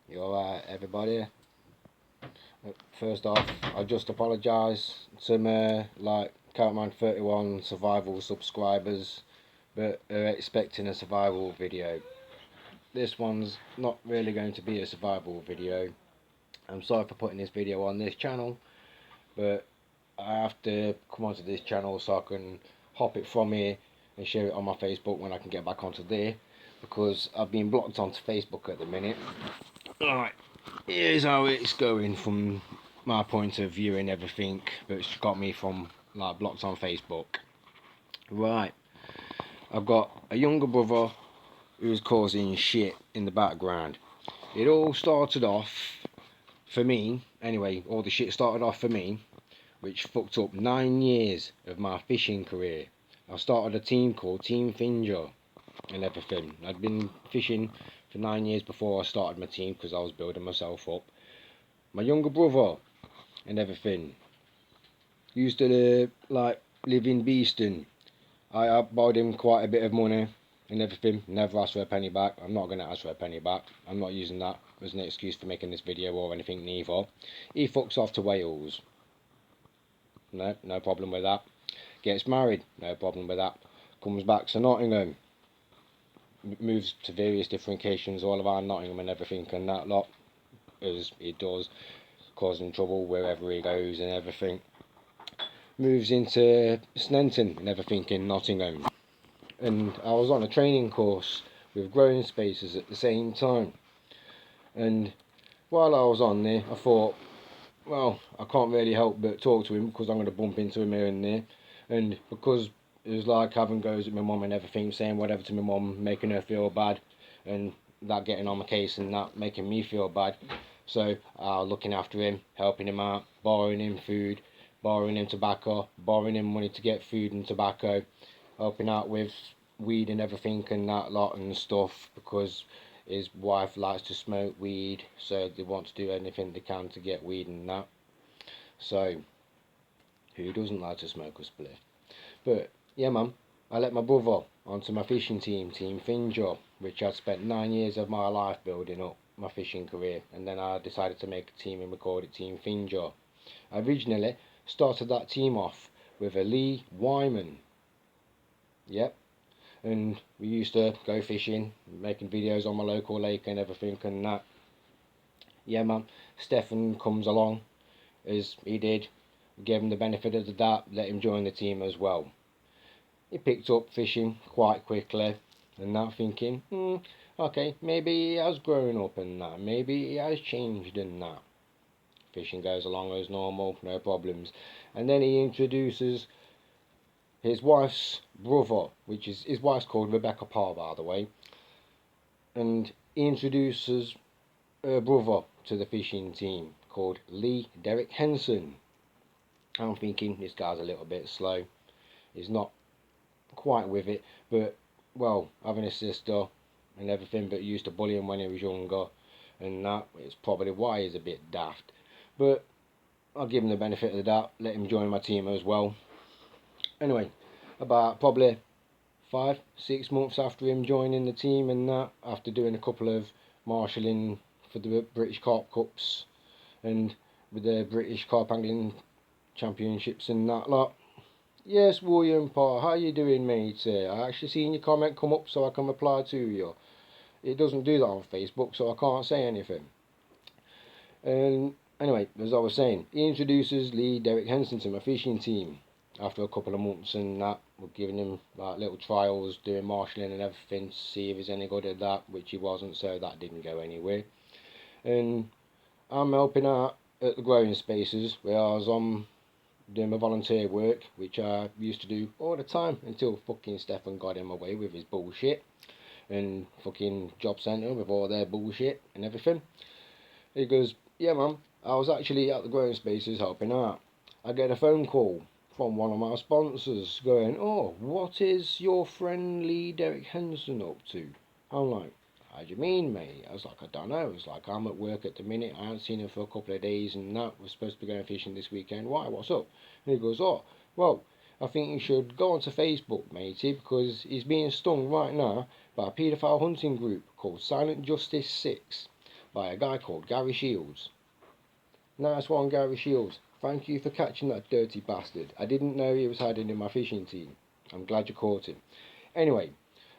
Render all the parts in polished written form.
You alright, everybody? First off, I just apologise to my Countman 31 survival subscribers that are expecting a survival video. This one's not really going to be a survival video. I'm sorry for putting this video on this channel, but I have to come onto this channel so I can hop it from here and share it on my Facebook when I can get back onto there, because I've been blocked onto Facebook at the minute. Right, here's how it's going from my point of view and everything that's got me from blocked on Facebook. Right, I've got a younger brother who's causing shit in the background. It all started off for me, anyway, all the shit started off for me, which fucked up 9 years of my fishing career. I started a team called Team Finger and everything. I'd been fishing for 9 years before I started my team because I was building myself up. My younger brother and everything used to live in Beeston. I borrowed him quite a bit of money and everything. Never asked for a penny back. I'm not going to ask for a penny back. I'm not using that as an excuse for making this video or anything neither. He fucks off to Wales. No problem with that. Gets married. No problem with that. Comes back to Nottingham. Moves to various different locations all around Nottingham and everything and that lot, as he does, causing trouble wherever he goes and everything. Moves into Sneinton and everything in Nottingham. And I was on a training course with Growing Spaces at the same time. And while I was on there, I thought, well, I can't really help but talk to him because I'm going to bump into him here and there. And because it was like having goes at my mum and everything, saying whatever to my mum, making her feel bad, and that getting on my case and that making me feel bad. So looking after him, helping him out, borrowing him food, borrowing him tobacco, borrowing him money to get food and tobacco, helping out with weed and everything and that lot and stuff, because his wife likes to smoke weed, so they want to do anything they can to get weed and that. So who doesn't like to smoke a spliff? But yeah, man, I let my brother onto my fishing team, Team Finjo, which I'd spent 9 years of my life building up my fishing career, and then I decided to make a team and record it Team Finjo. I originally started that team off with a Lee Wyman. Yep. And we used to go fishing, making videos on my local lake and everything and that. Yeah, man, Stefan comes along, as he did. We gave him the benefit of the doubt, let him join the team as well. He picked up fishing quite quickly and that, thinking, okay, maybe he has grown up and that, maybe he has changed and that. Fishing goes along as normal, no problems. And then he introduces his wife's brother, which is, his wife's called Rebecca Parr, by the way. And he introduces her brother to the fishing team, called Lee Derek Henson. I'm thinking, this guy's a little bit slow. He's not quite with it, but, well, having a sister and everything, but used to bully him when he was younger, and that is probably why he's a bit daft. But I'll give him the benefit of the doubt, let him join my team as well. Anyway, about probably 5-6 months after him joining the team and that, after doing a couple of marshalling for the British Carp Cups and with the British Carp Angling Championships and that lot. Yes, William Parr, how you doing, mate? I actually seen your comment come up so I can reply to you. It doesn't do that on Facebook, so I can't say anything. And anyway, as I was saying, he introduces Lee Derek Henson to my fishing team. After a couple of months and that, we're giving him like little trials, doing marshalling and everything to see if he's any good at that, which he wasn't, so that didn't go anywhere. And I'm helping out at the Growing Spaces, where I was on doing my volunteer work, which I used to do all the time until fucking Stefan got him away with his bullshit, and fucking Job Centre with all their bullshit and everything. He goes, yeah, man, I was actually at the Growing Spaces helping out. I get a phone call from one of my sponsors going, oh, what is your friend Lee Derek Henson up to? I'm like, how do you mean, mate? I was like, I don't know. I was like, I'm at work at the minute. I haven't seen him for a couple of days and that. We're supposed to be going fishing this weekend. Why? What's up? And he goes, oh, well, I think you should go onto Facebook, matey, because he's being stung right now by a paedophile hunting group called Silent Justice 6. by a guy called Gary Shields. Nice one, Gary Shields. Thank you for catching that dirty bastard. I didn't know he was hiding in my fishing team. I'm glad you caught him. Anyway,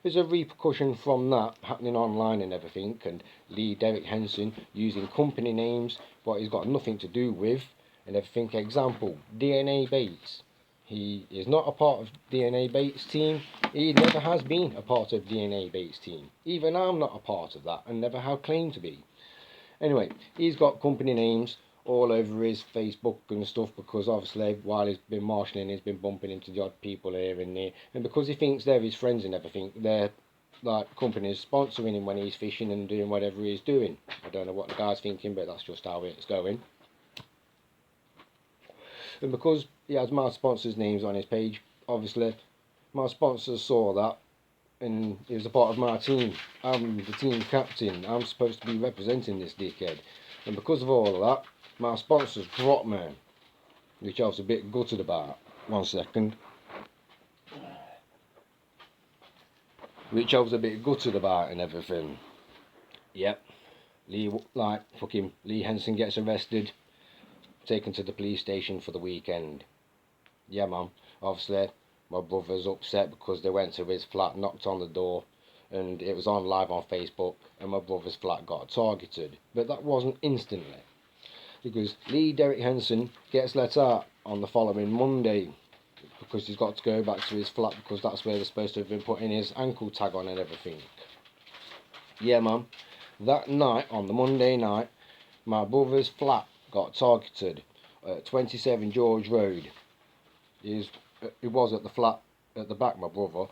there's a repercussion from that happening online and everything, and Lee Derek Henson using company names what he's got nothing to do with and everything. Example, DNA Baits. He is not a part of DNA Baits team. He never has been a part of DNA Baits team. Even I'm not a part of that and never have claimed to be. Anyway, he's got company names all over his Facebook and stuff, because obviously while he's been marshalling he's been bumping into the odd people here and there, and because he thinks they're his friends and everything, they're like companies sponsoring him when he's fishing and doing whatever he's doing. I don't know what the guy's thinking, but that's just how it's going. And because he has my sponsors' names on his page, obviously my sponsors saw that and he was a part of my team. I'm the team captain. I'm supposed to be representing this dickhead, and because of all of that, my sponsors dropped me, which I was a bit gutted about. 1 second. Which I was a bit gutted about and everything. Yep. Lee Henson gets arrested, taken to the police station for the weekend. Yeah, man. Obviously, my brother's upset because they went to his flat, knocked on the door, and it was on live on Facebook, and my brother's flat got targeted. But that wasn't instantly, because Lee Derek Henson gets let out on the following Monday, because he's got to go back to his flat, because that's where they're supposed to have been putting his ankle tag on and everything. Yeah, man. That night, on the Monday night, my brother's flat got targeted at 27 George Road. He was at the flat at the back, my brother.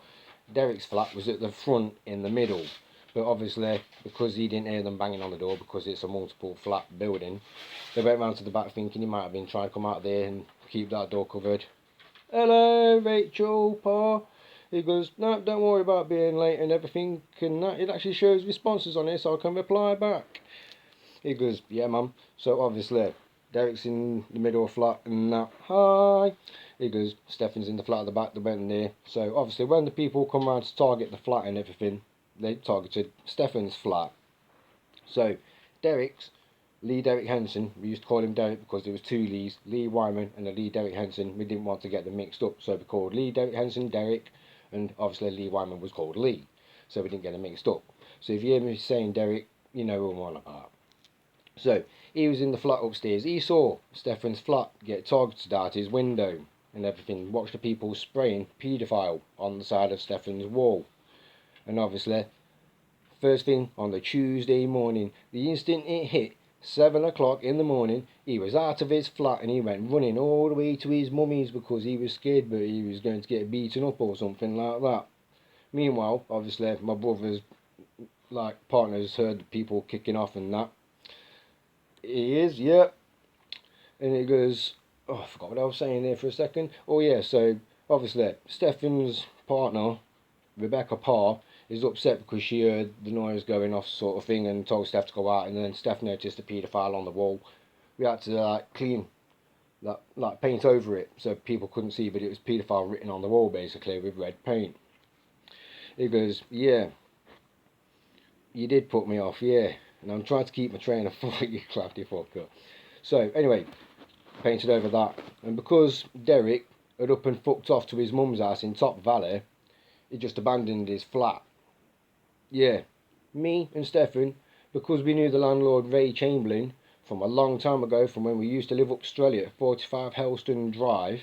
Derek's flat was at the front in the middle. But obviously, because he didn't hear them banging on the door, because it's a multiple flat building, they went round to the back thinking he might have been trying to come out there and keep that door covered. Hello, Rachel, Pa. He goes, no, don't worry about being late and everything. It actually shows responses on it, so I can reply back. He goes, yeah, mum. So obviously, Derek's in the middle of the flat and that. Hi. He goes, Stefan's in the flat at the back, they went in there. So obviously, when the people come round to target the flat and everything, they targeted Stefan's flat. So Lee Derek Henson, we used to call him Derek because there was two Lees, Lee Wyman and a Lee Derek Henson. We didn't want to get them mixed up, so we called Lee Derek Henson Derek, and obviously Lee Wyman was called Lee, so we didn't get them mixed up. So if you hear me saying Derek, you know who I'm on about. So he was in the flat upstairs. He saw Stefan's flat get targeted out his window and everything. Watched the people spraying paedophile on the side of Stefan's wall. And obviously, first thing on the Tuesday morning, the instant it hit 7 o'clock in the morning, he was out of his flat and he went running all the way to his mummy's because he was scared, but he was going to get beaten up or something like that. Meanwhile, obviously, my brother's partners heard the people kicking off and that. He is, yeah. And he goes, oh, I forgot what I was saying there for a second. Oh yeah, so obviously Stefan's partner, Rebecca Parr, is upset because she heard the noise going off sort of thing and told Steph to go out, and then Steph noticed a paedophile on the wall. We had to clean that, paint over it so people couldn't see, but it was paedophile written on the wall basically with red paint. He goes, yeah, you did put me off, yeah. And I'm trying to keep my train of thought, you crafty fucker. So, anyway, painted over that. And because Derek had up and fucked off to his mum's house in Top Valley, he just abandoned his flat. Yeah, me and Stefan, because we knew the landlord Ray Chamberlain from a long time ago, from when we used to live up Australia at 45 Helston Drive,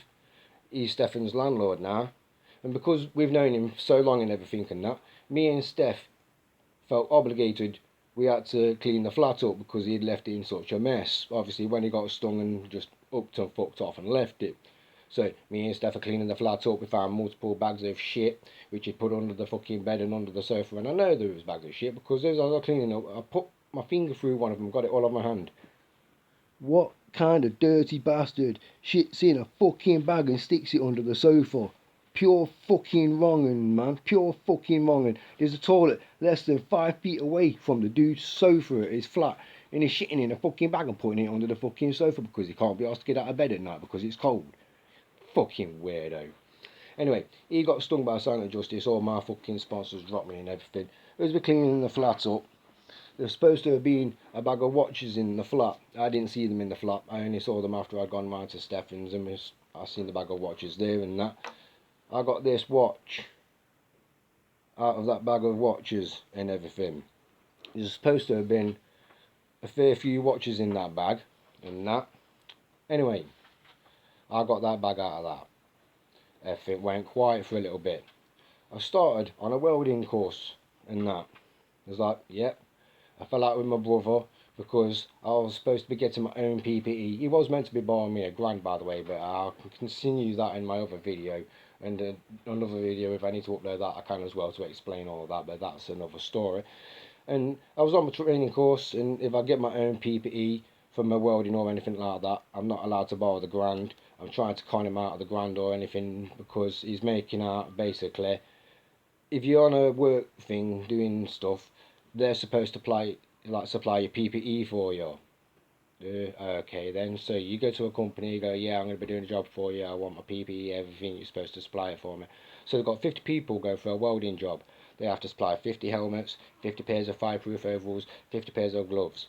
he's Stefan's landlord now. And because we've known him so long and everything and that, me and Steph felt obligated. We had to clean the flat up because he'd left it in such a mess. Obviously, when he got stung and just upped and fucked off and left it. So, me and Steph are cleaning the flat up. We found multiple bags of shit, which he'd put under the fucking bed and under the sofa. And I know there was bags of shit because as I was cleaning up, I put my finger through one of them, got it all on my hand. What kind of dirty bastard shits in a fucking bag and sticks it under the sofa? Pure fucking wrongin', man. Pure fucking wrongin'. There's a toilet less than 5 feet away from the dude's sofa at his flat, and he's shitting in a fucking bag and putting it under the fucking sofa because he can't be asked to get out of bed at night because it's cold. Fucking weirdo. Anyway, he got stung by a sign of justice. All my fucking sponsors dropped me and everything. As we're cleaning the flat up, There's supposed to have been a bag of watches in the flat. I didn't see them in the flat. I only saw them after I'd gone round to Stefan's and I seen the bag of watches there and that. I got this watch out of that bag of watches and everything. There's supposed to have been a fair few watches in that bag and that. Anyway, I got that bag out of that. Everything went quiet for a little bit. I started on a welding course and that. I was like, yep. I fell out with my brother because I was supposed to be getting my own PPE. He was meant to be buying me £1,000, by the way, but I'll continue that in my other video. And another video, if I need to upload that, I can as well, to explain all of that, but that's another story. And I was on my training course, and if I get my own PPE for my welding or anything like that, I'm not allowed to borrow the £1,000. I'm trying to con him out of the £1,000 or anything, because he's making out, basically, if you're on a work thing doing stuff, they're supposed to supply your PPE for you. Okay then, so you go to a company, you go, yeah, I'm going to be doing a job for you, I want my PPE, everything, you're supposed to supply it for me. So they've got 50 people go for a welding job. They have to supply 50 helmets, 50 pairs of fireproof overalls, 50 pairs of gloves.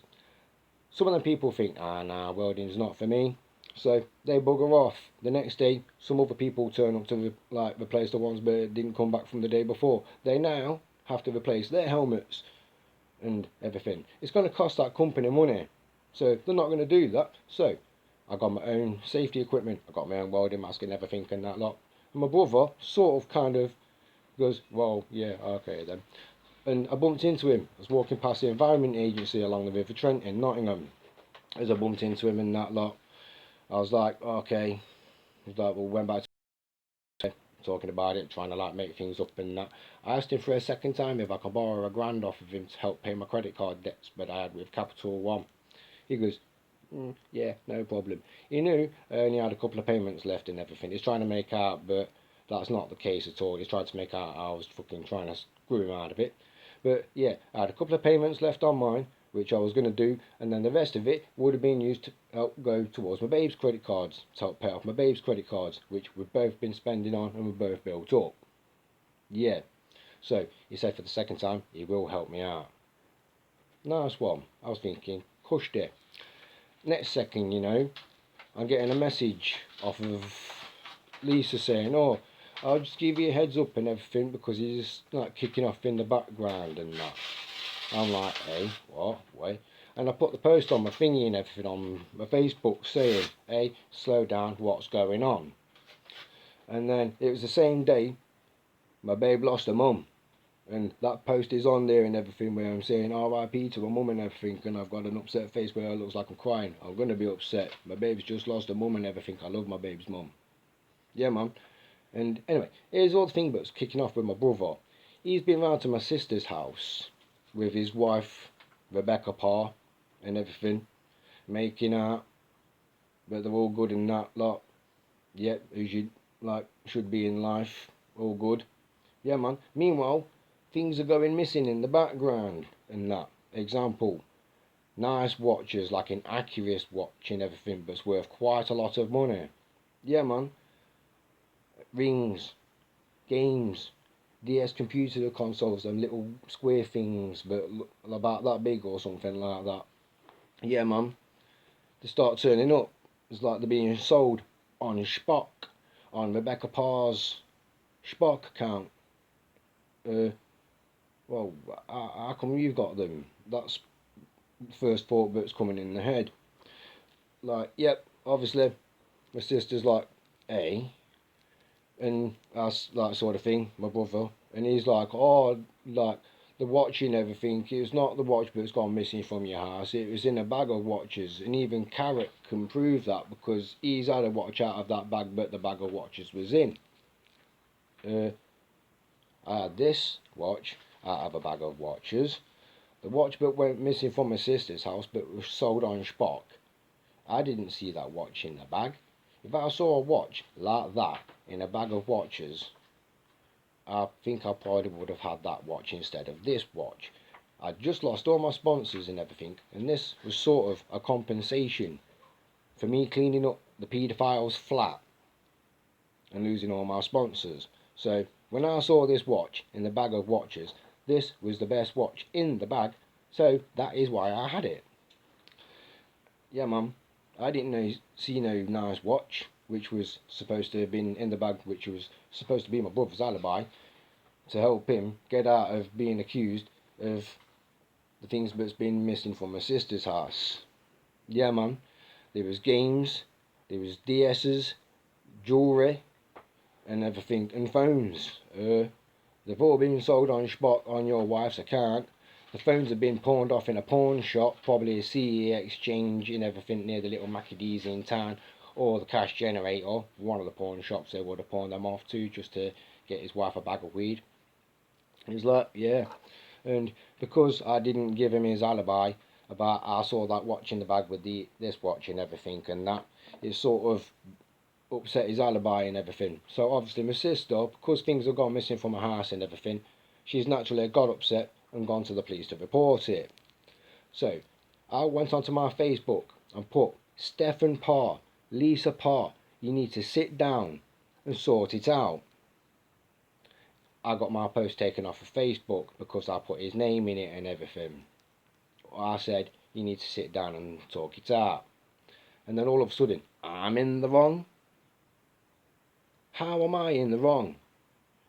Some of them people think, nah, welding's not for me. So they bugger off. The next day, some other people turn up to replace the ones that didn't come back from the day before. They now have to replace their helmets and everything. It's going to cost that company money. So they're not going to do that. So I got my own safety equipment. I got my own welding mask and everything and that lot. And my brother sort of kind of goes, well, yeah, okay then. And I bumped into him. I was walking past the Environment Agency along the River Trent in Nottingham. As I bumped into him and that lot, I was like, okay. He was like, well, went back to talking about it, trying to make things up and that. I asked him for a second time if I could borrow £1,000 off of him to help pay my credit card debts that I had with Capital One. He goes, yeah, no problem. He knew I only had a couple of payments left and everything. He's trying to make out, but that's not the case at all. He's trying to make out I was fucking trying to screw him out of it. But yeah, I had a couple of payments left on mine, which I was going to do, and then the rest of it would have been used to help go towards my babe's credit cards, to help pay off my babe's credit cards, which we've both been spending on and we've both built up. Yeah. So he said for the second time he will help me out. Nice one. I was thinking, cushed it. Next second, you know, I'm getting a message off of Lisa saying, oh, I'll just give you a heads up and everything, because he's like kicking off in the background and that. I'm like, hey, what? Wait. And I put the post on my thingy and everything on my Facebook saying, hey, slow down, what's going on? And then it was the same day my babe lost her mum. And that post is on there and everything, where I'm saying RIP to my mum and everything, and I've got an upset face where it looks like I'm crying. I'm going to be upset. My babe's just lost her mum and everything. I love my babe's mum. Yeah, man. And anyway, here's all the thing that's kicking off with my brother. He's been round to my sister's house with his wife, Rebecca Parr, and everything, making out, but they're all good in that lot. Yep, as you should be in life, all good. Yeah, man. Meanwhile, things are going missing in the background and that. Example, nice watches, like an Accurate watch and everything, but's worth quite a lot of money. Yeah, man. Rings, games, DS computer consoles, them little square things, but about that big or something like that. Yeah, man. They start turning up. It's like they're being sold on Spock, on Rebecca Parr's Spock account. Well, how come you've got them? That's the first thought that's coming in the head. Like, yep, obviously, my sister's like, hey, and that's that sort of thing, my brother. And he's like, oh, like, the watch and everything, it's not the watch that's gone missing from your house, it was in a bag of watches. And even Carrot can prove that, because he's had a watch out of that bag, but the bag of watches was in. I had this watch out of a bag of watches. The watch that went missing from my sister's house but was sold on Spock, I didn't see that watch in the bag. If I saw a watch like that in a bag of watches, I think I probably would have had that watch instead of this watch. I'd just lost all my sponsors and everything, and this was sort of a compensation for me cleaning up the paedophile's flat and losing all my sponsors. So when I saw this watch in the bag of watches, this was the best watch in the bag, So that is why I had it. Yeah, Mum, I didn't see no nice watch, which was supposed to have been in the bag, which was supposed to be my brother's alibi, to help him get out of being accused of the things that's been missing from my sister's house. Yeah, Mum, there was games, there was DS's, jewellery, and everything, and phones. They've all been sold on spot on your wife's account. The phones have been pawned off in a pawn shop, probably a CE exchange and everything near the little Maccadees in town, or the cash generator, one of the pawn shops they would have pawned them off to just to get his wife a bag of weed. He's like, yeah. And because I didn't give him his alibi about I saw that watch in the bag with this watch and everything and that, it sort of upset his alibi and everything. So obviously my sister, because things have gone missing from her house and everything, she's naturally got upset and gone to the police to report it. So I went onto my Facebook and put, Stefan Parr, Lisa Parr, you need to sit down and sort it out. I got my post taken off of Facebook because I put his name in it and everything. I said, you need to sit down and talk it out. And then all of a sudden, I'm in the wrong. How am I in the wrong?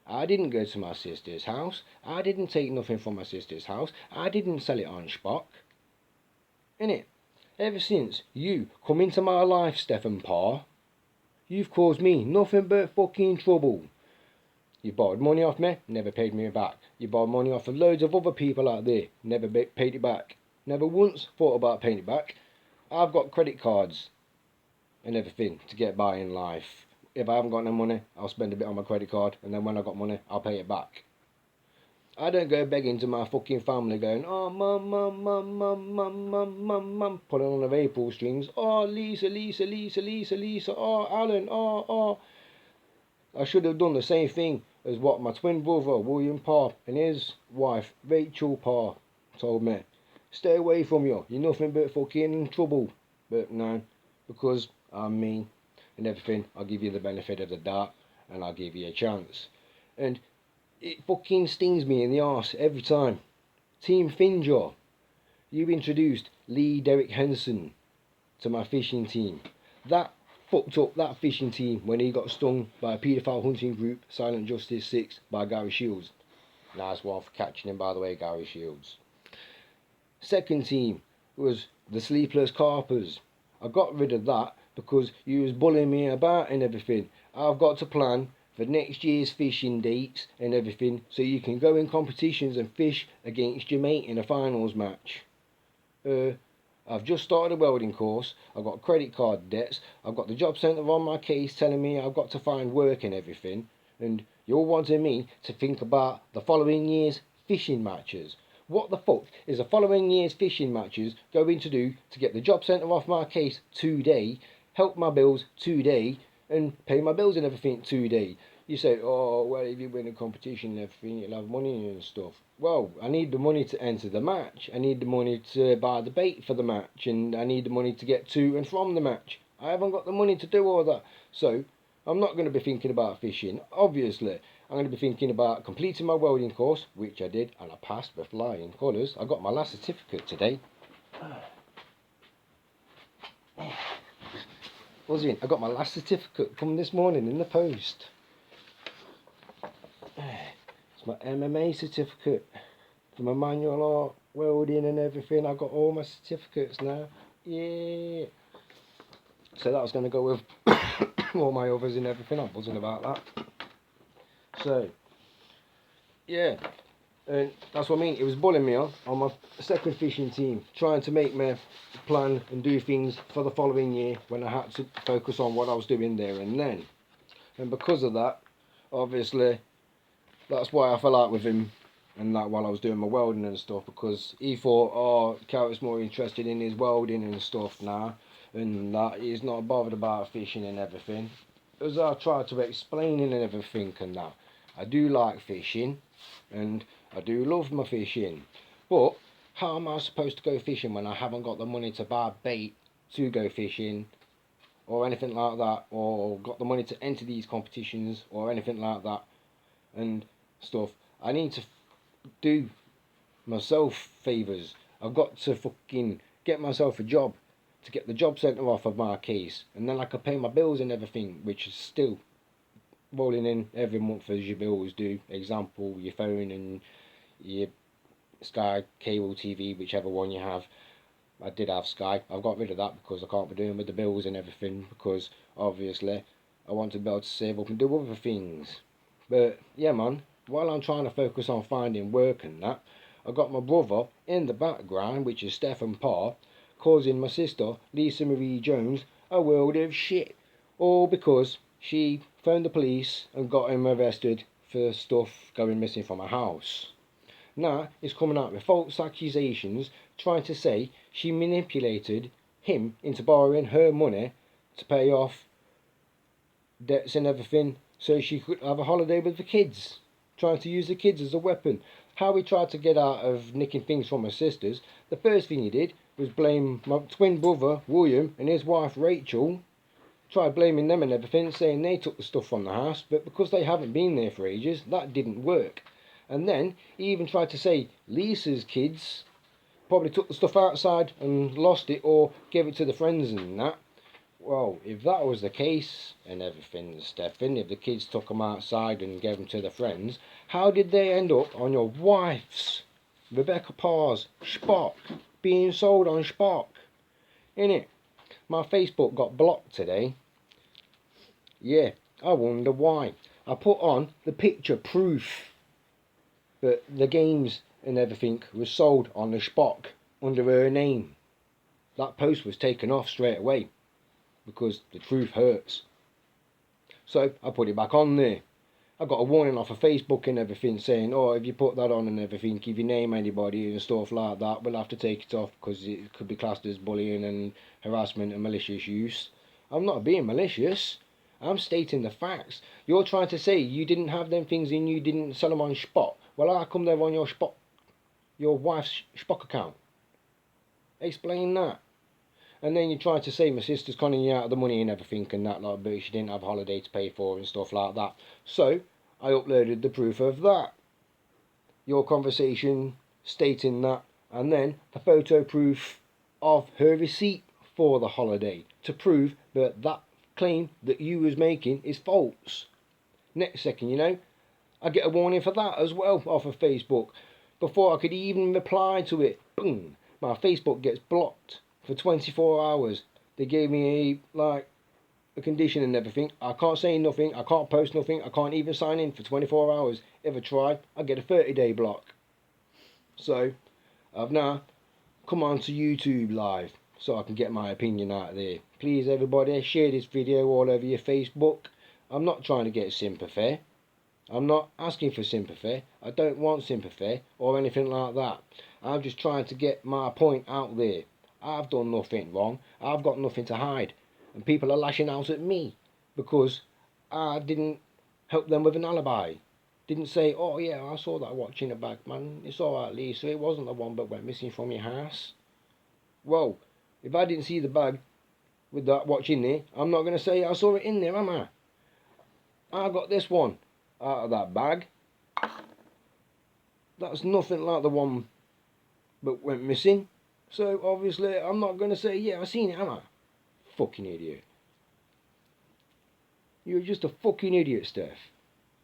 I didn't go to my sister's house. I didn't take nothing from my sister's house. I didn't sell it on Spock. Innit? Ever since you come into my life, Stefan Parr, you've caused me nothing but fucking trouble. You borrowed money off me, never paid me back. You borrowed money off of loads of other people out there, never paid it back. Never once thought about paying it back. I've got credit cards and everything to get by in life. If I haven't got no money, I'll spend a bit on my credit card, and then when I've got money, I'll pay it back. I don't go begging to my fucking family going, oh, mum, mum, mum, mum, mum, mum, mum, mum, pulling on the April strings. Oh, Lisa, Lisa, Lisa, Lisa, Lisa, oh, Alan, oh, oh. I should have done the same thing as what my twin brother, William Parr, and his wife, Rachel Parr, told me. Stay away from you, you're nothing but fucking trouble. But no, because I'm me and everything, I'll give you the benefit of the doubt and I'll give you a chance. And it fucking stings me in the arse every time. Team Finjaw, you introduced Lee Derek Henson to my fishing team. That fucked up that fishing team when he got stung by a paedophile hunting group, Silent Justice 6, by Gary Shields. Nice one for catching him, by the way, Gary Shields. Second team was the Sleepless Carpers. I got rid of that because you was bullying me about and everything. I've got to plan for next year's fishing dates and everything so you can go in competitions and fish against your mate in a finals match. I've just started a welding course, I've got credit card debts, I've got the job centre on my case telling me I've got to find work and everything, and you're wanting me to think about the following year's fishing matches. What the fuck is the following year's fishing matches going to do to get the job centre off my case today, help my bills today, and pay my bills and everything today? You say, oh, well, if you win a competition and everything, you'll have money and stuff. Well, I need the money to enter the match. I need the money to buy the bait for the match. And I need the money to get to and from the match. I haven't got the money to do all that. So, I'm not going to be thinking about fishing, obviously. I'm going to be thinking about completing my welding course, which I did, and I passed with flying colours. I got my last certificate today. I got my last certificate come this morning in the post. It's my MMA certificate for my manual art, welding and everything. I've got all my certificates now. Yeah. So that was going to go with all my others and everything. I'm buzzing about that. So, yeah. And that's what I mean. It was bullying me on my second fishing team, trying to make me plan and do things for the following year when I had to focus on what I was doing there and then. And because of that, obviously, that's why I fell out with him and that while I was doing my welding and stuff, because he thought, oh, Carrot's more interested in his welding and stuff now, and that he's not bothered about fishing and everything. As I tried to explain and everything and that, I do like fishing and I do love my fishing, but how am I supposed to go fishing when I haven't got the money to buy bait to go fishing or anything like that, or got the money to enter these competitions or anything like that and stuff? I need to do myself favours. I've got to fucking get myself a job to get the job centre off of my case, and then I can pay my bills and everything, which is still rolling in every month as your bills do. Example, your phone and your Sky cable TV, whichever one you have. I did have Sky. I've got rid of that because I can't be doing with the bills and everything, because obviously I want to be able to save up and do other things. But yeah, man, while I'm trying to focus on finding work and that, I got my brother in the background, which is Stephen Parr, causing my sister, Lisa Marie Jones, a world of shit. All because she phoned the police and got him arrested for stuff going missing from her house. Now he's coming out with false accusations, trying to say she manipulated him into borrowing her money to pay off debts and everything so she could have a holiday with the kids, trying to use the kids as a weapon. How he tried to get out of nicking things from her sisters, the first thing he did was blame my twin brother William and his wife Rachel. Tried blaming them and everything, saying they took the stuff from the house, but because they haven't been there for ages, that didn't work. And then he even tried to say Lisa's kids probably took the stuff outside and lost it, or gave it to the friends and that. Well, if that was the case and everything, Stefan, if the kids took them outside and gave them to the friends, how did they end up on your wife's, Rebecca Parr's, Spock, being sold on Spock? Innit? My Facebook got blocked today. Yeah, I wonder why. I put on the picture proof that the games and everything was sold on the Spock under her name. That post was taken off straight away because the truth hurts. So I put it back on there. I got a warning off of Facebook and everything saying, oh, if you put that on and everything, if you name anybody and stuff like that, we'll have to take it off because it could be classed as bullying and harassment and malicious use. I'm not being malicious. I'm stating the facts. You're trying to say you didn't have them things and you didn't sell them on Spock. Well, how come they're on your wife's Spock account? Explain that. And then you try to say my sister's conning you out of the money and everything and that, like, but she didn't have a holiday to pay for and stuff like that. So I uploaded the proof of that. Your conversation stating that, and then the photo proof of her receipt for the holiday to prove that that claim that you was making is false. Next second, you know, I get a warning for that as well off of Facebook. Before I could even reply to it, boom, my Facebook gets blocked for 24 hours. They gave me a condition and everything. I can't say nothing, I can't post nothing, I can't even sign in for 24 hours. If I try, I get a 30-day block. So I've now come on to YouTube Live so I can get my opinion out there. Please everybody, share this video all over your Facebook. I'm not trying to get sympathy. I'm not asking for sympathy. I don't want sympathy or anything like that. I'm just trying to get my point out there. I've done nothing wrong. I've got nothing to hide. And people are lashing out at me because I didn't help them with an alibi. Didn't say, oh yeah, I saw that watch in the bag, man. It's alright, Lisa. It wasn't the one that went missing from your house. Well, if I didn't see the bag with that watch in there, I'm not going to say I saw it in there, am I? I got this one out of that bag. That's nothing like the one that went missing. So obviously I'm not going to say, yeah, I seen it, am I? Fucking idiot. You're just a fucking idiot, Steph.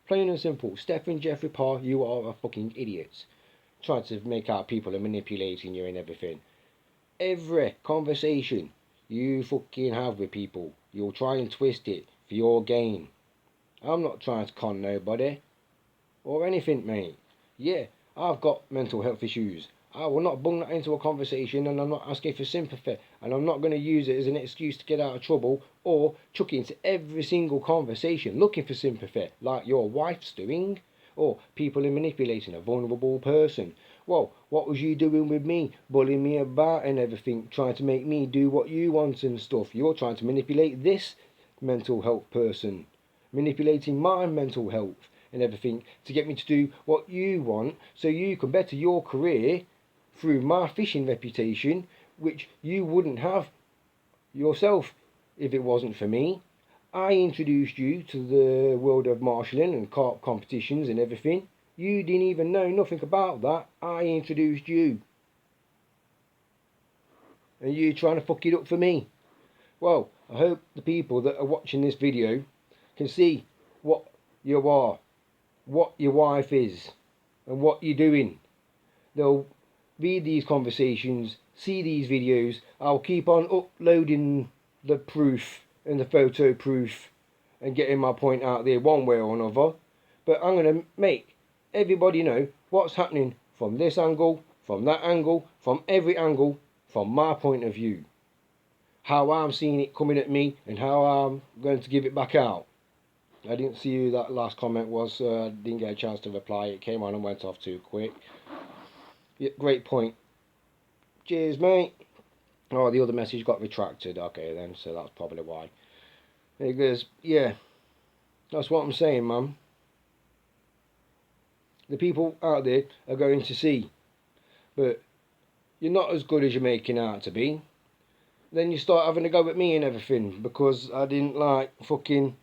Plain and simple. Stephen Jeffrey Parr, you are a fucking idiot. Trying to make out people are manipulating you and everything. Every conversation you fucking have with people, you'll try and twist it for your gain. I'm not trying to con nobody or anything, mate. Yeah, I've got mental health issues. I will not bung that into a conversation, and I'm not asking for sympathy, and I'm not going to use it as an excuse to get out of trouble or chuck it into every single conversation looking for sympathy like your wife's doing, or people are manipulating a vulnerable person. Well, what was you doing with me, bullying me about and everything, trying to make me do what you want and stuff? You're trying to manipulate this mental health person, manipulating my mental health and everything to get me to do what you want so you can better your career through my fishing reputation, which you wouldn't have yourself if it wasn't for me. I introduced you to the world of marshalling and carp competitions and everything. You didn't even know nothing about that. I introduced you. and you trying to fuck it up for me. Well, I hope the people that are watching this video can see what you are, what your wife is, and what you're doing. They'll read these conversations, see these videos. I'll keep on uploading the proof and the photo proof and getting my point out there one way or another. But I'm going to make everybody know what's happening from this angle, from that angle, from every angle, from my point of view. How I'm seeing it coming at me and how I'm going to give it back out. I didn't see who that last comment was, so I didn't get a chance to reply. It came on and went off too quick. Yeah, great point. Cheers, mate. Oh, the other message got retracted. Okay, then, so that's probably why. He goes, yeah, that's what I'm saying, man. The people out there are going to see, but you're not as good as you're making out to be. Then you start having a go at me and everything because I didn't like fucking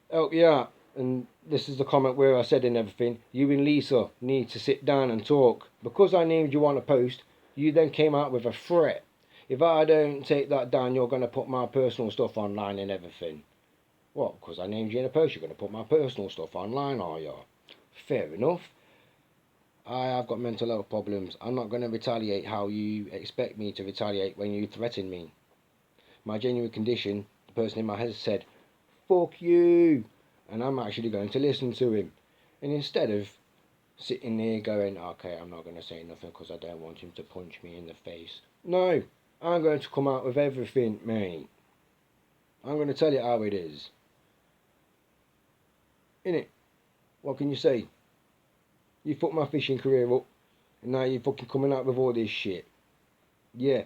help you out. And this is the comment where I said and everything, you and Lisa need to sit down and talk. Because I named you on a post, you then came out with a threat. If I don't take that down, you're going to put my personal stuff online and everything. What? Because I named you in a post, you're going to put my personal stuff online, are you? Fair enough. I have got mental health problems. I'm not going to retaliate how you expect me to retaliate when you threaten me. My genuine condition, the person in my head said, fuck you. And I'm actually going to listen to him. And instead of sitting there going, okay, I'm not going to say nothing because I don't want him to punch me in the face. No, I'm going to come out with everything, mate. I'm going to tell you how it is. Innit? What can you say? You fucked my fishing career up, and now you're fucking coming out with all this shit. Yeah.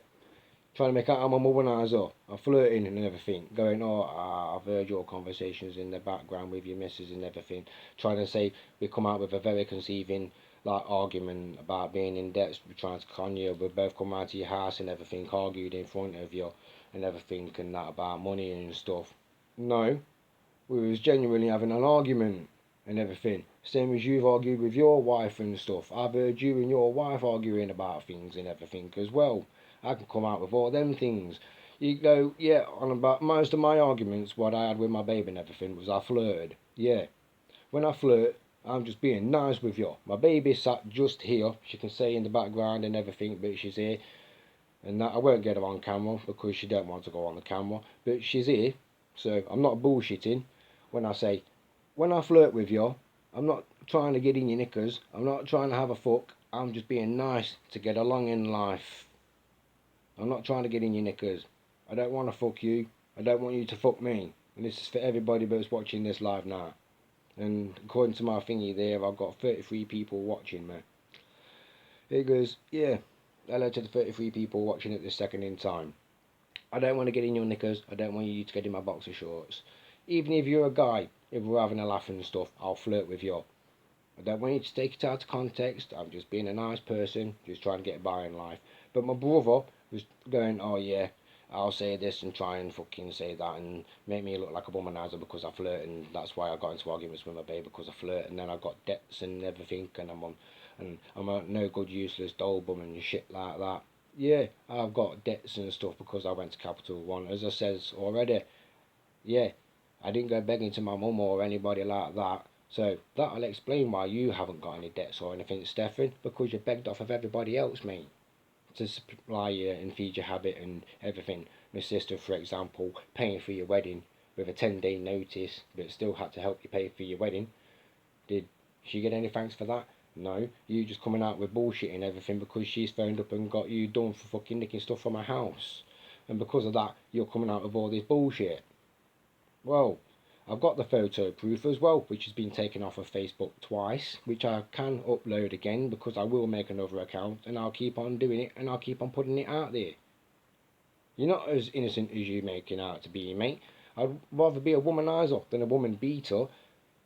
Trying to make out I'm a womanizer. I'm flirting and everything. Going, I've heard your conversations in the background with your missus and everything. Trying to say we come out with a very conceiving argument about being in debt. We're trying to con you. We both come out to your house and everything, argued in front of you and everything and that about money and stuff. No. We was genuinely having an argument and everything. Same as you've argued with your wife and stuff. I've heard you and your wife arguing about things and everything as well. I can come out with all them things. You go, yeah, on about most of my arguments, what I had with my baby and everything was I flirted. Yeah. When I flirt, I'm just being nice with you. My baby sat just here. She can say in the background and everything, but she's here. And that I won't get her on camera because she don't want to go on the camera. But she's here. So I'm not bullshitting when I say, when I flirt with you, I'm not trying to get in your knickers. I'm not trying to have a fuck. I'm just being nice to get along in life. I'm not trying to get in your knickers. I don't want to fuck you. I don't want you to fuck me. And this is for everybody that's watching this live now. And according to my thingy there, I've got 33 people watching me. It goes, yeah, hello to the 33 people watching at this second in time. I don't want to get in your knickers. I don't want you to get in my boxer shorts. Even if you're a guy, if we're having a laugh and stuff, I'll flirt with you. I don't want you to take it out of context. I'm just being a nice person, just trying to get by in life. But my brother was going, oh yeah, I'll say this and try and fucking say that and make me look like a womanizer because I flirt, and that's why I got into arguments with my baby because I flirt, and then I got debts and everything, and I'm a no good useless doll bum and shit like that. Yeah, I've got debts and stuff because I went to Capital One, as I says already. Yeah, I didn't go begging to my mum or anybody like that. So that'll explain why you haven't got any debts or anything, Stefan, because you begged off of everybody else, mate, to supply you and feed your habit and everything. My sister, for example, paying for your wedding with a 10-day notice, but still had to help you pay for your wedding. Did she get any thanks for that? No, you just coming out with bullshit and everything because she's phoned up and got you done for fucking nicking stuff from her house. And because of that, you're coming out with all this bullshit. Well, I've got the photo proof as well, which has been taken off of Facebook twice, which I can upload again because I will make another account and I'll keep on doing it and I'll keep on putting it out there. You're not as innocent as you making out to be, mate. I'd rather be a womanizer than a woman beater.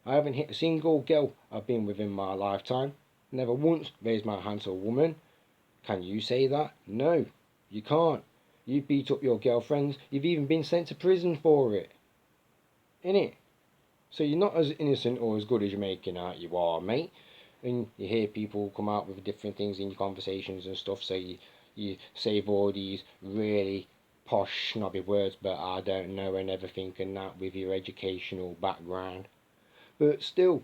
I haven't hit a single girl I've been with in my lifetime. Never once raised my hand to a woman. Can you say that? No, you can't. You've beat up your girlfriends. You've even been sent to prison for it. Innit? So you're not as innocent or as good as you're making out you are, mate. And you hear people come out with different things in your conversations and stuff, so you save all these really posh snobby words, but I don't know and everything and that with your educational background. But still,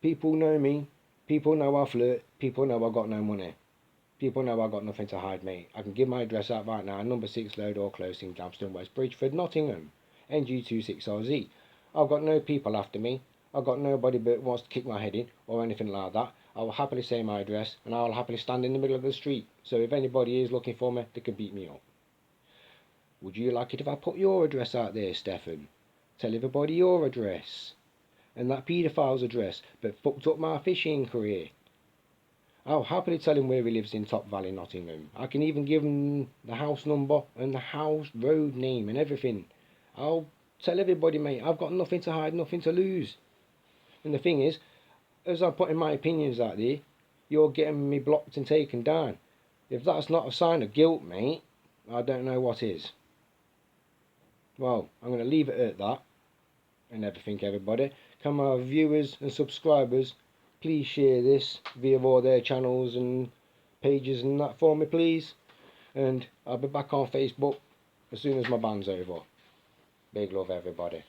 people know me, people know I flirt, people know I got no money. People know I got nothing to hide, mate. I can give my address out right now, number 6 Lodore Close in Glamston, West Bridgford, Nottingham, NG26RZ. I've got no people after me. I've got nobody but wants to kick my head in or anything like that. I will happily say my address and I will happily stand in the middle of the street. So if anybody is looking for me, they can beat me up. Would you like it if I put your address out there, Stefan? Tell everybody your address. And that paedophile's address, but fucked up my fishing career. I'll happily tell him where he lives in Top Valley, Nottingham. I can even give him the house number and the house road name and everything. I'll tell everybody, mate, I've got nothing to hide, nothing to lose. And the thing is, as I'm putting my opinions out there, you're getting me blocked and taken down. If that's not a sign of guilt, mate, I don't know what is. Well, I'm going to leave it at that and everything, everybody. Can my viewers and subscribers please share this via all their channels and pages and that for me, please? And I'll be back on Facebook as soon as my band's over. Big love, everybody.